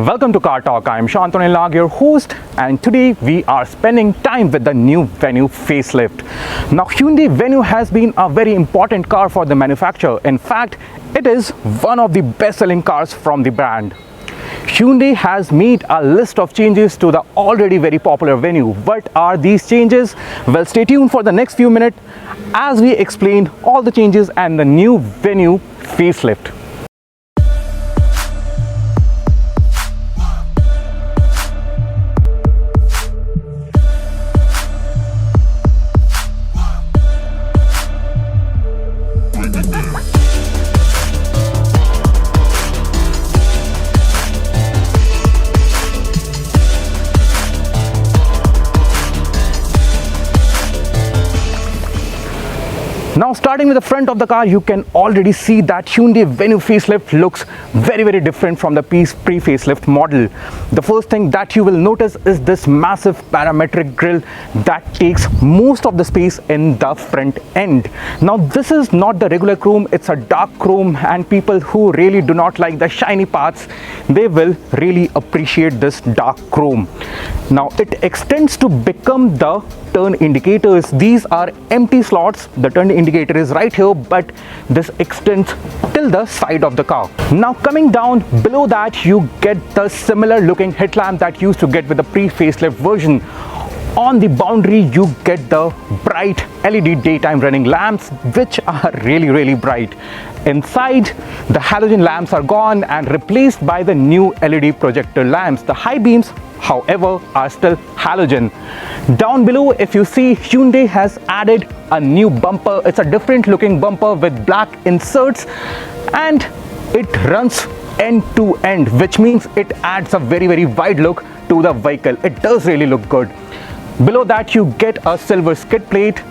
Welcome to Car Talk. I am Shantanu Lag, your host, and today we are spending time with the new Venue facelift. Now, Hyundai Venue has been a very important car for the manufacturer. In fact, it is one of the best-selling cars from the brand. Hyundai has made a list of changes to the already very popular Venue. What are these changes? Well, stay tuned for the next few minutes as we explain all the changes and the new Venue facelift. Now, starting with the front of the car, you can already see that Hyundai Venue facelift looks very different from the pre-facelift model. The first thing that you will notice is this massive parametric grille that takes most of the space in the front end. Now, this is not the regular chrome, it's a dark chrome, and people who really do not like the shiny parts, they will really appreciate this dark chrome. Now, it extends to become the turn indicators. These are empty slots. The turn indicator is right here, but this extends till the side of the car. Now, coming down below that, you get the similar looking headlamp that you used to get with the pre-facelift version. On the boundary, you get the bright LED daytime running lamps, which are really bright. Inside, the halogen lamps are gone and replaced by the new LED projector lamps. The high beams, however, are still halogen. Down below, if you see, Hyundai has added a new bumper. It's a different looking bumper with black inserts, and it runs end to end, which means it adds a very wide look to the vehicle. It does really look good. Below that, you get a silver skid plate,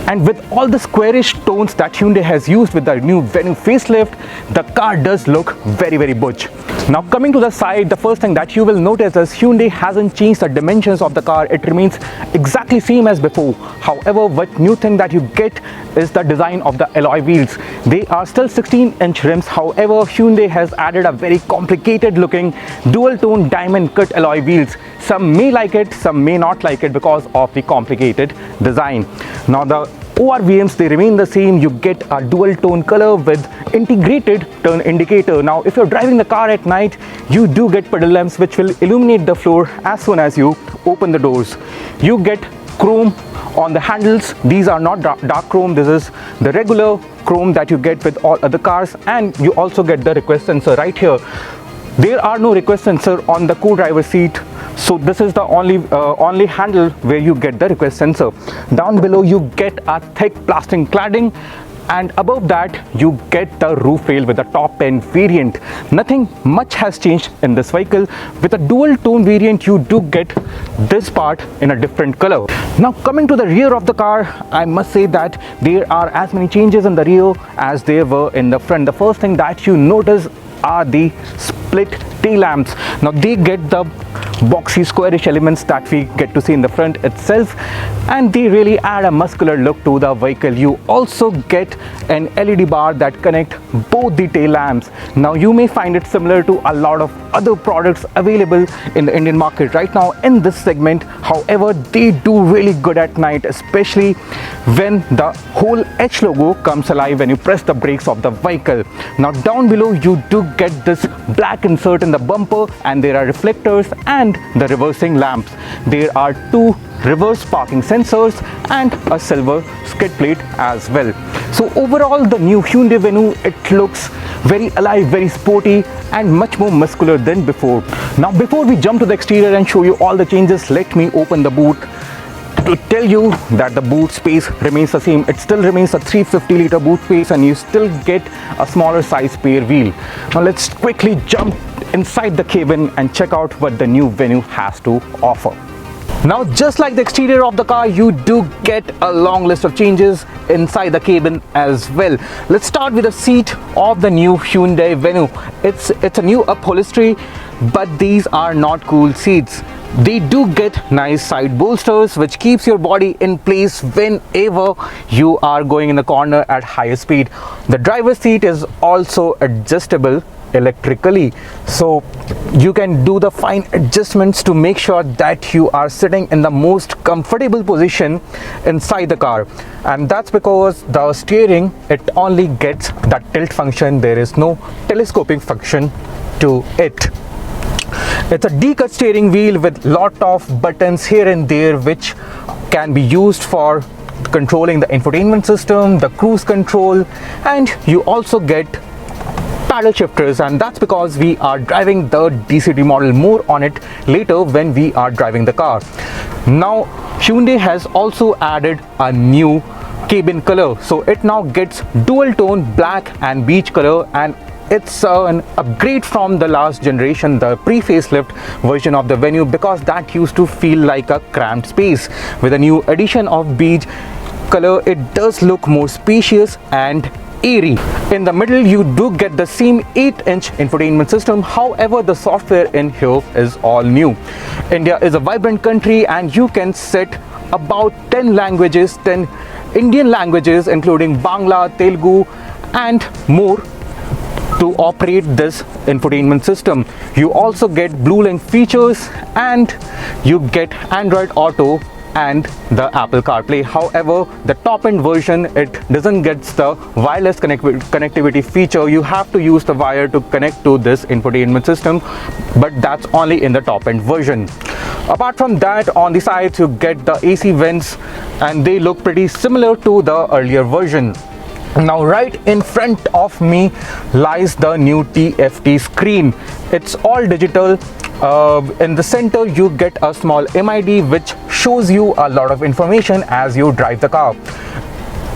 and with all the squarish tones that Hyundai has used with the new Venue facelift, the car does look very butch. Now, coming to the side, the first thing that you will notice is Hyundai hasn't changed the dimensions of the car. It remains exactly same as before. However, what new thing that you get is the design of the alloy wheels. They are still 16-inch rims. However, Hyundai has added a very complicated looking dual tone diamond cut alloy wheels. Some may like it, some may not like it because of the complicated design. Now, the ORVMs, they remain the same. You get a dual tone color with integrated turn indicator. Now, if you're driving the car at night, you do get pedal lamps which will illuminate the floor as soon as you open the doors. You get chrome on the handles. These are not dark chrome. This is the regular chrome that you get with all other cars, and you also get the request sensor right here. There are no request sensor on the co-driver seat, so this is the only handle where you get the request sensor. Down below, you get a thick plastic cladding, and above that you get the roof rail with the top end variant. Nothing much has changed in this vehicle. With a dual tone variant, you do get this part in a different color. Now, coming to the rear of the car, I must say that there are as many changes in the rear as there were in the front. The first thing that you notice are the split tail lamps. Now, they get the boxy squarish elements that we get to see in the front itself, and they really add a muscular look to the vehicle. You also get an LED bar that connect both the tail lamps. Now, you may find it similar to a lot of other products available in the Indian market right now in this segment. However, they do really good at night, especially when the whole H logo comes alive when you press the brakes of the vehicle. Now, down below, you do get this black insert in the bumper, and there are reflectors and the reversing lamps. There are two reverse parking sensors and a silver skid plate as well. So overall, the new Hyundai Venue, it looks very alive, very sporty, and much more muscular than before. Now, before we jump to the exterior and show you all the changes, let me open the boot to tell you that the boot space remains the same. It still remains a 350 litre boot space, and you still get a smaller size spare wheel. Now, let's quickly jump inside the cabin and check out what the new Venue has to offer. Now, just like the exterior of the car, you do get a long list of changes inside the cabin as well. Let's start with the seat of the new Hyundai Venue. It's a new upholstery, but these are not cool seats. They do get nice side bolsters which keeps your body in place whenever you are going in the corner at higher speed. The driver's seat is also adjustable electrically, so you can do the fine adjustments to make sure that you are sitting in the most comfortable position inside the car. And that's because the steering, it only gets the tilt function. There is no telescoping function to it. It's a D-cut steering wheel with lot of buttons here and there which can be used for controlling the infotainment system, the cruise control, and you also get paddle shifters, and that's because we are driving the DCT model. More on it later when we are driving the car. Now Hyundai has also added a new cabin color, so it now gets dual tone black and beige color, and it's an upgrade from the last generation, the pre-facelift version of the Venue, because that used to feel like a cramped space. With a new addition of beige color, it does look more spacious and airy. In the middle you do get the same 8-inch infotainment system, however the software in here is all new. India is a vibrant country and you can set about 10 languages, 10 Indian languages including Bangla, Telugu and more to operate this infotainment system. You also get Blue Link features and you get Android Auto and the Apple CarPlay. However, the top end version, it doesn't get the wireless connectivity feature. You have to use the wire to connect to this infotainment system, but that's only in the top end version. Apart from that, on the sides you get the AC vents and they look pretty similar to the earlier version. Now right in front of me lies the new TFT screen. It's all digital. In the center you get a small MID which shows you a lot of information as you drive the car.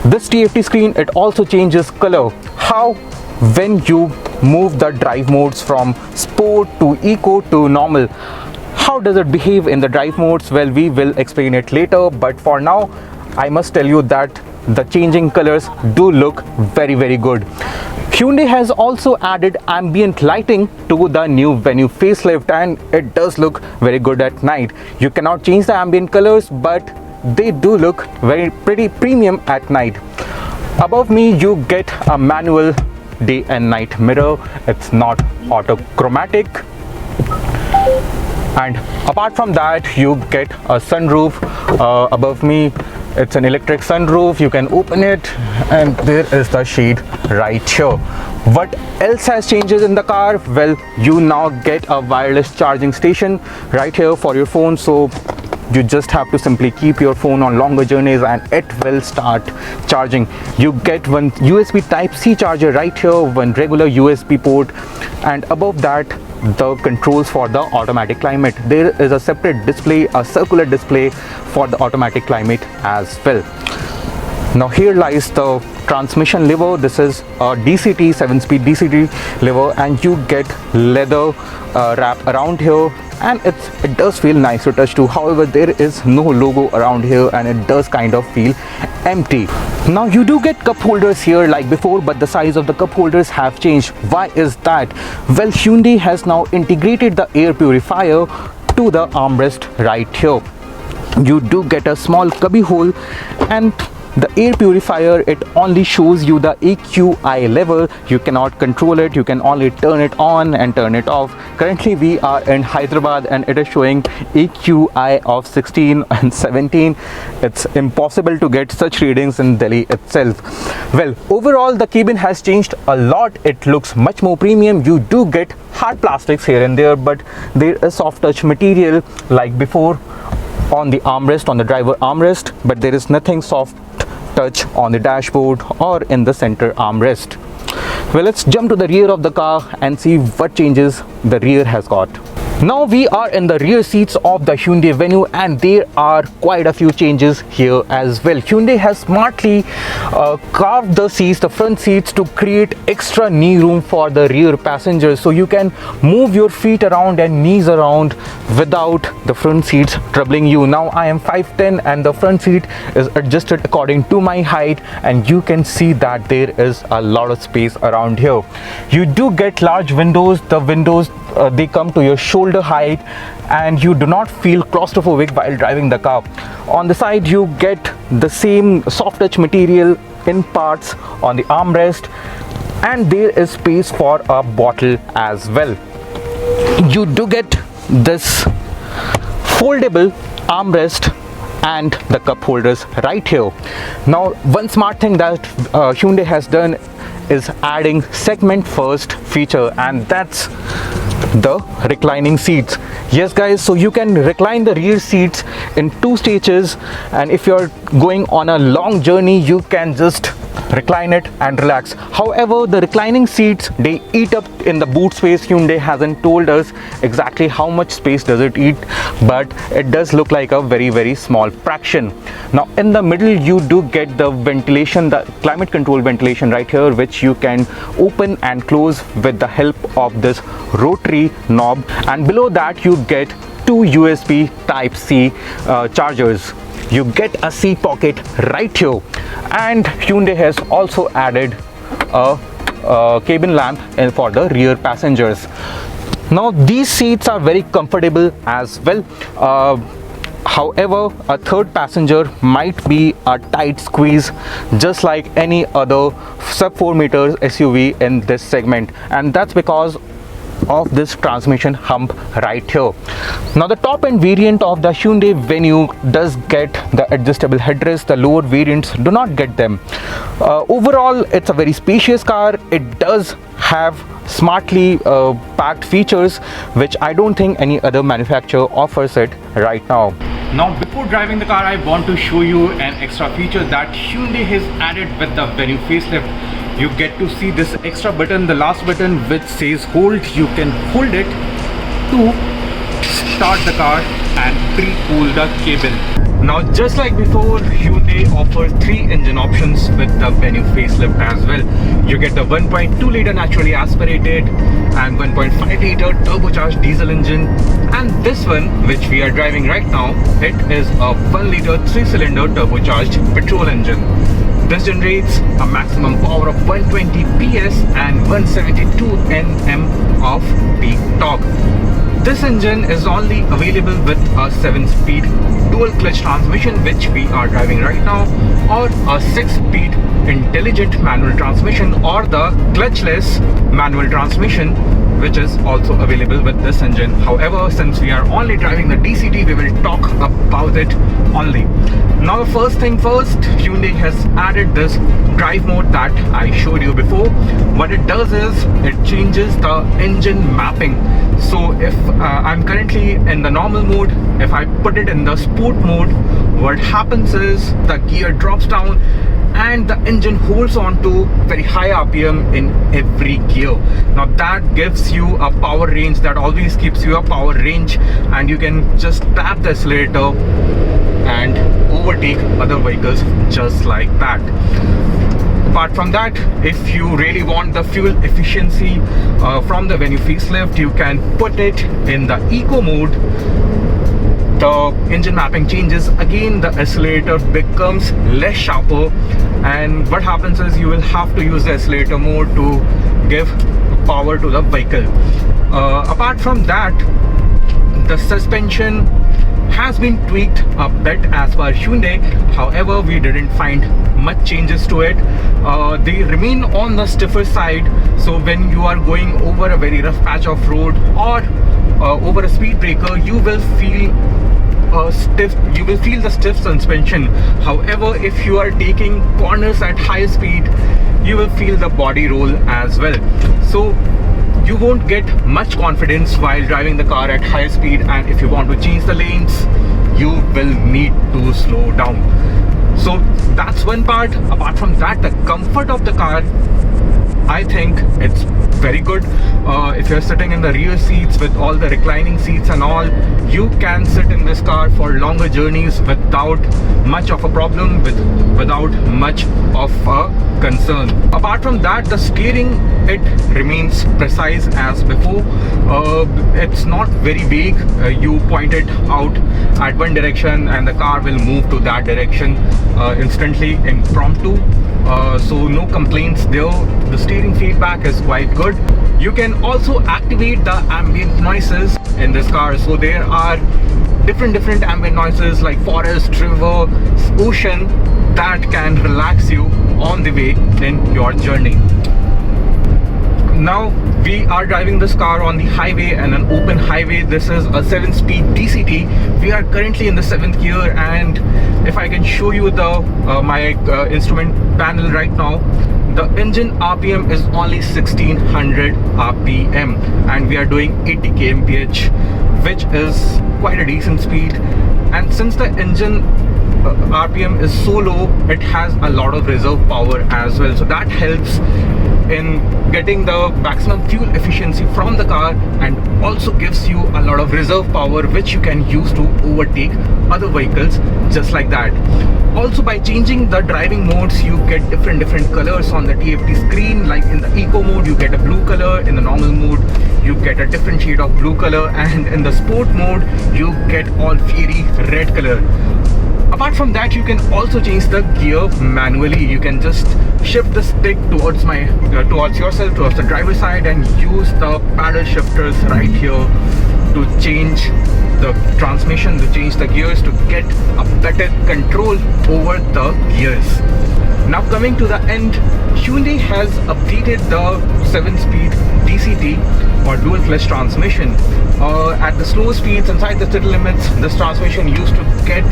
This TFT screen, it also changes color. How? When you move the drive modes from sport to eco to normal. How does it behave in the drive modes? Well, we will explain it later, but for now I must tell you that the changing colors do look very good. Hyundai has also added ambient lighting to the new Venue facelift and it does look very good at night. You cannot change the ambient colors, but they do look pretty premium at night. Above me you get a manual day and night mirror. It's not autochromatic. And apart from that you get a sunroof. Above me it's an electric sunroof. You can open it and there is the shade right here. What else has changes in the car? Well, you now get a wireless charging station right here for your phone, so you just have to simply keep your phone on longer journeys and it will start charging. You get one USB Type-C charger right here, one regular USB port, and above that the controls for the automatic climate. There is a separate display, a circular display for the automatic climate as well. Now here lies the transmission lever. This is a DCT, 7-speed DCT lever, and you get leather wrap around here, and it does feel nice to touch too. However, there is no logo around here and it does kind of feel empty. Now you do get cup holders here like before, but the size of the cup holders have changed. Why is that? Well, Hyundai has now integrated the air purifier to the armrest right here. You do get a small cubby hole, and the air purifier, it only shows you the AQI level. You cannot control it, you can only turn it on and turn it off. Currently we are in Hyderabad and it is showing AQI of 16 and 17. It's impossible to get such readings in Delhi itself. Well, overall the cabin has changed a lot. It looks much more premium. You do get hard plastics here and there, but there is soft touch material like before on the armrest, on the driver armrest, but there is nothing soft touch on the dashboard or in the center armrest. Well, let's jump to the rear of the car and see what changes the rear has got. Now we are in the rear seats of the Hyundai Venue and there are quite a few changes here as well. Hyundai has smartly carved the seats, the front seats, to create extra knee room for the rear passengers, so you can move your feet around and knees around without the front seats troubling you. Now I am 5'10" and the front seat is adjusted according to my height, and you can see that there is a lot of space around here. You do get large windows. The windows they come to your shoulder height and you do not feel claustrophobic while driving the car. On the side you get the same soft touch material in parts on the armrest. and there is space for a bottle as well. You do get this foldable armrest and the cup holders right here. Now, one smart thing that Hyundai has done is adding segment first feature, and that's the reclining seats. Yes guys, so you can recline the rear seats in 2 stages, and if you're going on a long journey you can just recline it and relax. However, the reclining seats, they eat up in the boot space. Hyundai hasn't told us exactly how much space does it eat, but it does look like a very small fraction. Now in the middle you do get the ventilation, the climate control ventilation right here, which you can open and close with the help of this rotary knob, and below that you get 2 USB Type-C chargers. You get a seat pocket right here, and Hyundai has also added a cabin lamp for the rear passengers. Now these seats are very comfortable as well. However, a third passenger might be a tight squeeze, just like any other sub 4 meters SUV in this segment, and that's because of this transmission hump right here. Now the top end variant of the Hyundai Venue does get the adjustable headrest. The lower variants do not get them. Overall, it's a very spacious car. It does have smartly packed features which I don't think any other manufacturer offers it right now. Now before driving the car, I want to show you an extra feature that Hyundai has added with the Venue facelift. You get to see this extra button, the last button which says hold. You can hold it to start the car and pre-cool the cabin. Now just like before, Hyundai offers 3 engine options with the Venue facelift as well. You get the 1.2 litre naturally aspirated and 1.5 litre turbocharged diesel engine, and this one which we are driving right now, it is a 1 litre 3-cylinder turbocharged petrol engine. This generates a maximum power of 120 PS and 172 Nm of peak torque. This engine is only available with a 7-speed dual clutch transmission, which we are driving right now, or a 6-speed intelligent manual transmission, or the clutchless manual transmission, which is also available with this engine. However, since we are only driving the DCT, we will talk about it only. Now the first thing first, Hyundai has added this drive mode that I showed you before. What it does is it changes the engine mapping. So if I'm currently in the normal mode, if I put it in the sport mode, what happens is the gear drops down and the engine holds on to very high RPM in every gear. Now that gives you a power range, that always keeps you a power range, and you can just tap the accelerator and overtake other vehicles just like that. Apart from that, if you really want the fuel efficiency from the Venue facelift, you can put it in the eco mode. The engine mapping changes again, the accelerator becomes less sharper, and what happens is you will have to use the accelerator mode to give power to the vehicle. Apart from that, the suspension has been tweaked a bit as per Hyundai. However, we didn't find much changes to it. They remain on the stiffer side, so when you are going over a very rough patch of road or over a speed breaker, you will feel the stiff suspension. However, if you are taking corners at high speed, you will feel the body roll as well. So you won't get much confidence while driving the car at high speed, and if you want to change the lanes, you will need to slow down. So that's one part. Apart from that, the comfort of the car, I think it's very good. If you're sitting in the rear seats with all the reclining seats and all, you can sit in this car for longer journeys without much of a problem, without much of a concern. Apart from that, the steering, it remains precise as before. It's not very vague. You point it out at one direction and the car will move to that direction instantly, impromptu. So no complaints there. The steering feedback is quite good. You can also activate the ambient noises in this car. So there are different ambient noises like forest, river, ocean, that can relax you on the way in your journey. Now we are driving this car on the highway, and an open highway. This is a 7-speed DCT. We are currently in the 7th gear, and if I can show you the my instrument panel right now, the engine RPM is only 1600 RPM, and we are doing 80 kmph, which is quite a decent speed. And since the engine RPM is so low, it has a lot of reserve power as well, so that helps in getting the maximum fuel efficiency from the car, and also gives you a lot of reserve power which you can use to overtake other vehicles just like that. Also, by changing the driving modes, you get different colors on the TFT screen. Like in the eco mode you get a blue color, in the normal mode you get a different shade of blue color, and in the sport mode you get all fiery red color. Apart from that, you can also change the gear manually. You can just shift the stick towards yourself, towards the driver's side, and use the paddle shifters right here to change the transmission, to change the gears, to get a better control over the gears. Now coming to the end, Hyundai has updated the 7-speed DCT or dual clutch transmission. At the slow speeds inside the city limits, this transmission used to get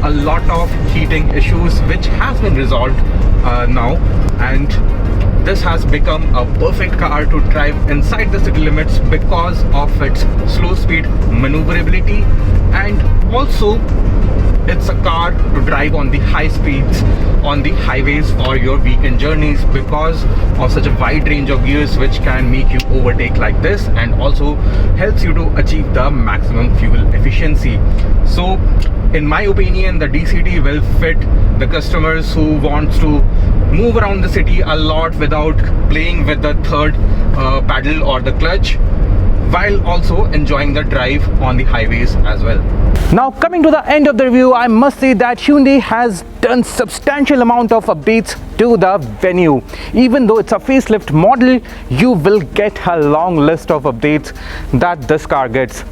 a lot of heating issues, which has been resolved now, and this has become a perfect car to drive inside the city limits because of its slow speed maneuverability, and also it's a car to drive on the high speeds on the highways for your weekend journeys, because of such a wide range of gears which can make you overtake like this, and also helps you to achieve the maximum fuel efficiency. So in my opinion, the DCT will fit the customers who wants to move around the city a lot without playing with the third paddle or the clutch, while also enjoying the drive on the highways as well. Now coming to the end of the review, I must say that Hyundai has done substantial amount of updates to the Venue. Even though it's a facelift model, you will get a long list of updates that this car gets.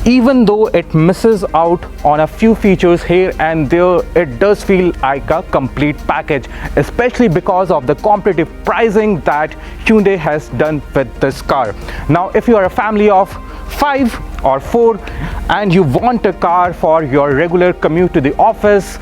Even though it misses out on a few features here and there, it does feel like a complete package, especially because of the competitive pricing that Hyundai has done with this car. Now if you are a family of 5 or 4 and you want a car for your regular commute to the office,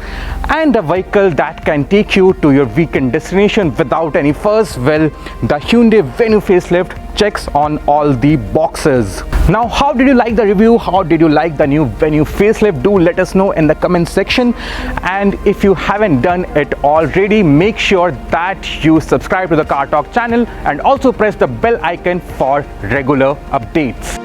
and a vehicle that can take you to your weekend destination without any fuss, well, the Hyundai Venue facelift checks on all the boxes. Now, how did you like the review? How did you like the new Venue facelift? Do let us know in the comment section, and if you haven't done it already, make sure that you subscribe to the Car Talk channel and also press the bell icon for regular updates.